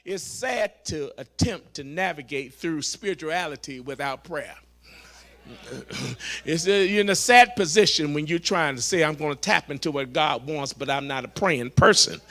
It's sad to attempt to navigate through spirituality without prayer. You're in a sad position when you're trying to say, I'm going to tap into what God wants, but I'm not a praying person.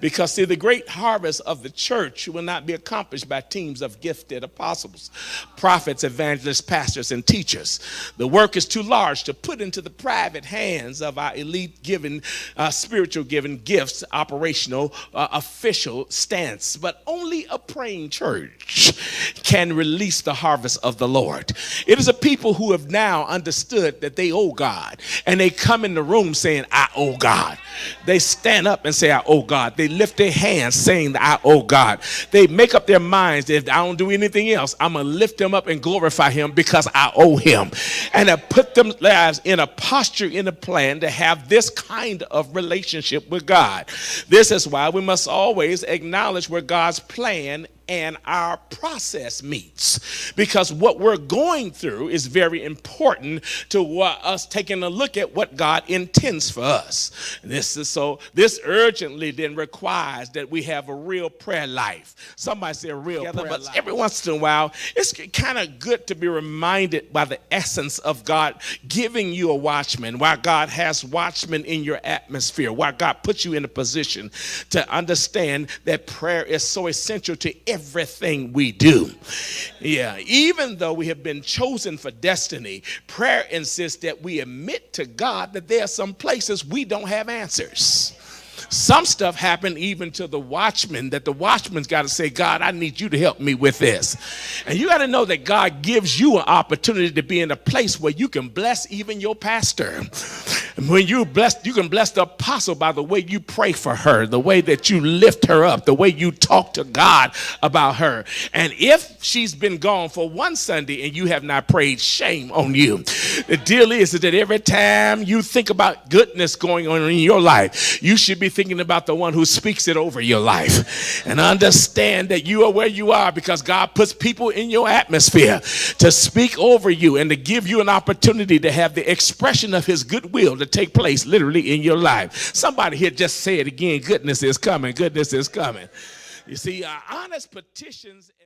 Because, see, the great harvest of the church will not be accomplished by teams of gifted apostles, prophets, evangelists, pastors, and teachers. The work is too large to put into the private hands of our elite given, spiritual given gifts, operational, official stance. But only a praying church can release the harvest of the Lord. It is a people who have now understood that they owe God, and they come in the room saying, I owe God. They stand up and say, I owe God. They lift their hands saying that I owe God. They make up their minds that if I don't do anything else, I'm going to lift him up and glorify him because I owe him. And I put them lives in a posture, in a plan to have this kind of relationship with God. This is why we must always acknowledge where God's plan and our process meets, because what we're going through is very important to us taking a look at what God intends for us. This urgently then requires that we have a real prayer life. Somebody say a real prayer life. But every once in a while, it's kind of good to be reminded by the essence of God giving you a watchman, why God has watchmen in your atmosphere, why God puts you in a position to understand that prayer is so essential to everything we do. Yeah, even though we have been chosen for destiny, prayer insists that we admit to God that there are some places we don't have answers. Some stuff happened even to the watchman, that the watchman's got to say, God, I need you to help me with this. And you got to know that God gives you an opportunity to be in a place where you can bless even your pastor. When you can bless the apostle by the way you pray for her, the way that you lift her up, the way you talk to God about her. And if she's been gone for one Sunday and you have not prayed, shame on you. The deal is that every time you think about goodness going on in your life, you should be thinking about the one who speaks it over your life. And understand that you are where you are because God puts people in your atmosphere to speak over you and to give you an opportunity to have the expression of his goodwill to take place literally in your life. Somebody here just say it again. Goodness is coming. Goodness is coming. You see, honest petitions.